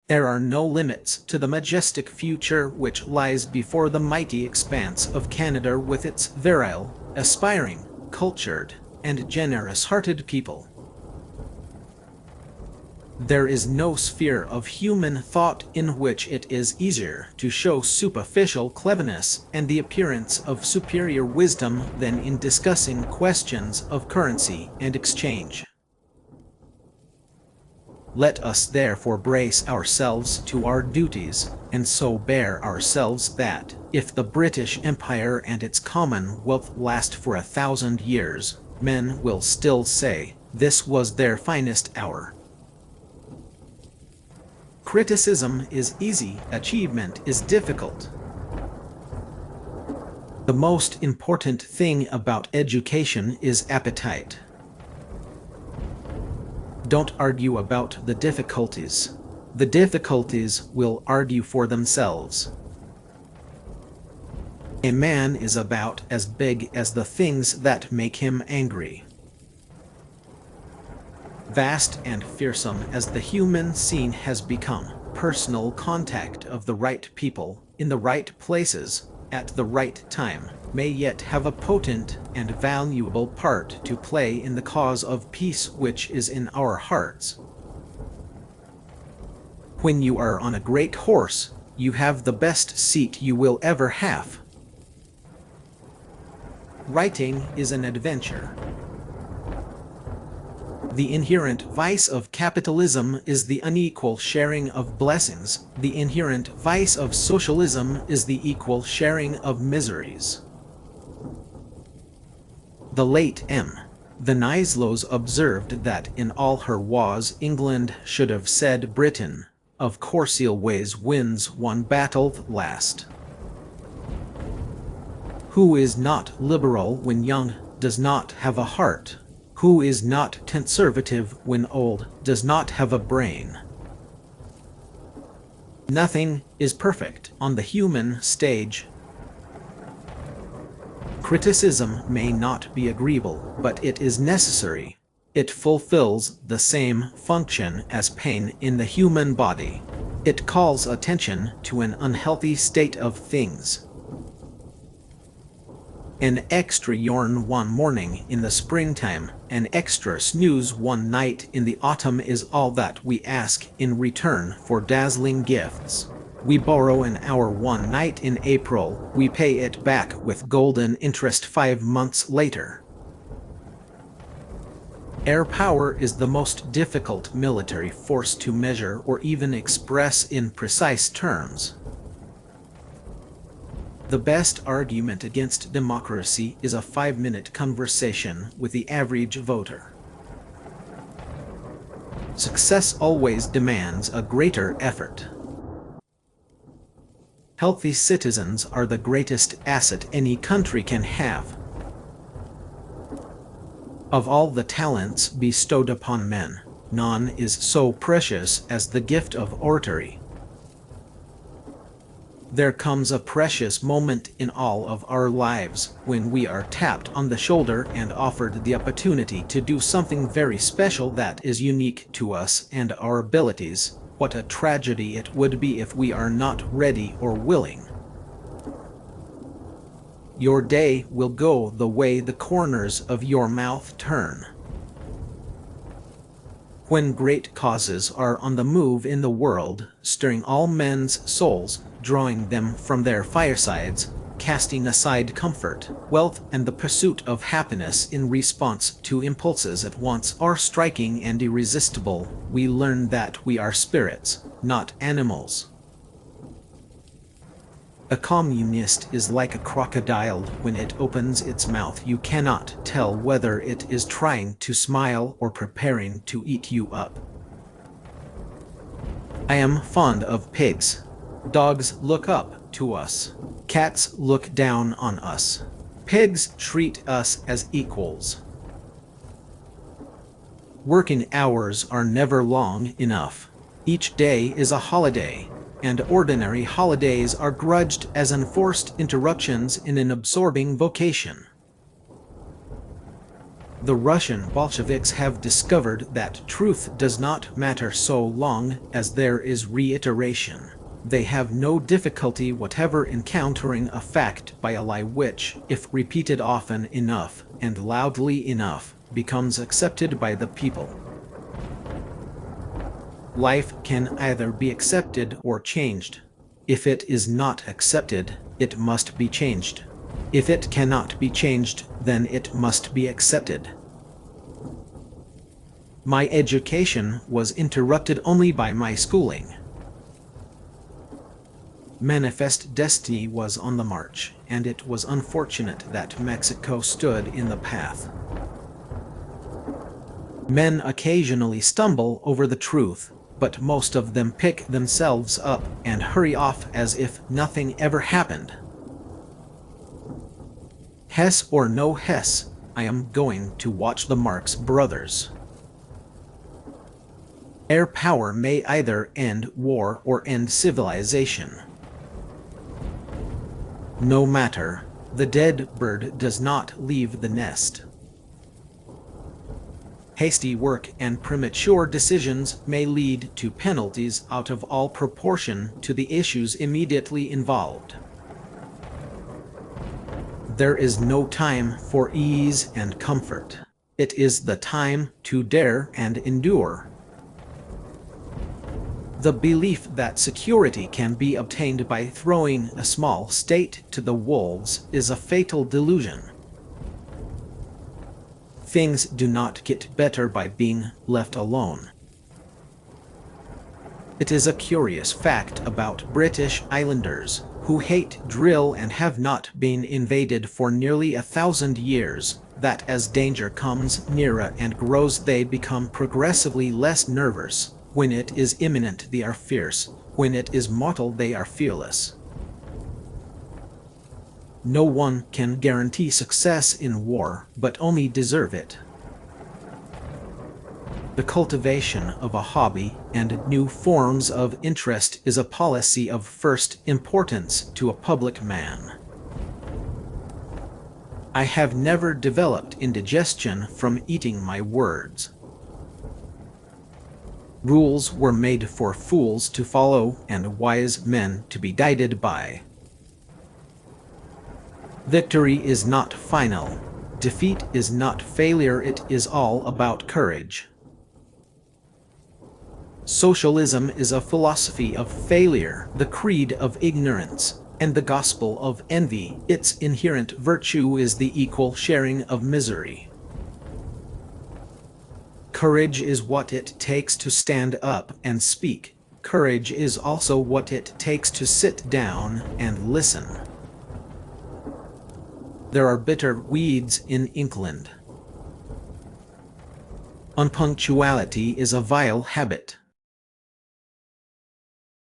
There are no limits to the majestic future which lies before the mighty expanse of Canada with its virile, aspiring, cultured, and generous-hearted people. There is no sphere of human thought in which it is easier to show superficial cleverness and the appearance of superior wisdom than in discussing questions of currency and exchange. Let us therefore brace ourselves to our duties, and so bear ourselves that, if the British Empire and its Commonwealth last for 1,000 years, men will still say, this was their finest hour. Criticism is easy, achievement is difficult. The most important thing about education is appetite. Don't argue about the difficulties. The difficulties will argue for themselves. A man is about as big as the things that make him angry. Vast and fearsome as the human scene has become, personal contact of the right people, in the right places, at the right time, may yet have a potent and valuable part to play in the cause of peace which is in our hearts. When you are on a great horse, you have the best seat you will ever have. Writing is an adventure. The inherent vice of capitalism is the unequal sharing of blessings. The inherent vice of socialism is the equal sharing of miseries. The late M. the Nislos observed that in all her was England should have said Britain, of course always wins one battle last. Who is not liberal when young does not have a heart? Who is not conservative when old does not have a brain? Nothing is perfect on the human stage. Criticism may not be agreeable, but it is necessary. It fulfills the same function as pain in the human body. It calls attention to an unhealthy state of things. An extra yawn one morning in the springtime, an extra snooze one night in the autumn is all that we ask in return for dazzling gifts. We borrow an hour one night in April, we pay it back with golden interest 5 months later. Air power is the most difficult military force to measure or even express in precise terms. The best argument against democracy is a 5-minute conversation with the average voter. Success always demands a greater effort. Healthy citizens are the greatest asset any country can have. Of all the talents bestowed upon men, none is so precious as the gift of oratory. There comes a precious moment in all of our lives when we are tapped on the shoulder and offered the opportunity to do something very special that is unique to us and our abilities. What a tragedy it would be if we are not ready or willing. Your day will go the way the corners of your mouth turn. When great causes are on the move in the world, stirring all men's souls, drawing them from their firesides, casting aside comfort, wealth, and the pursuit of happiness in response to impulses at once are striking and irresistible, we learn that we are spirits, not animals. A communist is like a crocodile. When it opens its mouth, you cannot tell whether it is trying to smile or preparing to eat you up. I am fond of pigs. Dogs look up to us. Cats look down on us. Pigs treat us as equals. Working hours are never long enough. Each day is a holiday, and ordinary holidays are grudged as enforced interruptions in an absorbing vocation. The Russian Bolsheviks have discovered that truth does not matter so long as there is reiteration. They have no difficulty whatever in countering a fact by a lie which, if repeated often enough and loudly enough, becomes accepted by the people. Life can either be accepted or changed. If it is not accepted, it must be changed. If it cannot be changed, then it must be accepted. My education was interrupted only by my schooling. Manifest destiny was on the march, and it was unfortunate that Mexico stood in the path. Men occasionally stumble over the truth, but most of them pick themselves up and hurry off as if nothing ever happened. Hess or no Hess, I am going to watch the Marx Brothers. Air power may either end war or end civilization. No matter, the dead bird does not leave the nest. Hasty work and premature decisions may lead to penalties out of all proportion to the issues immediately involved. There is no time for ease and comfort. It is the time to dare and endure. The belief that security can be obtained by throwing a small state to the wolves is a fatal delusion. Things do not get better by being left alone. It is a curious fact about British Islanders, who hate drill and have not been invaded for nearly 1,000 years, that as danger comes nearer and grows they become progressively less nervous. When it is imminent they are fierce, when it is mortal they are fearless. No one can guarantee success in war, but only deserve it. The cultivation of a hobby and new forms of interest is a policy of first importance to a public man. I have never developed indigestion from eating my words. Rules were made for fools to follow and wise men to be guided by. Victory is not final. Defeat is not failure. It is all about courage. Socialism is a philosophy of failure, the creed of ignorance, and the gospel of envy. Its inherent virtue is the equal sharing of misery. Courage is what it takes to stand up and speak. Courage is also what it takes to sit down and listen. There are bitter weeds in England. Unpunctuality is a vile habit.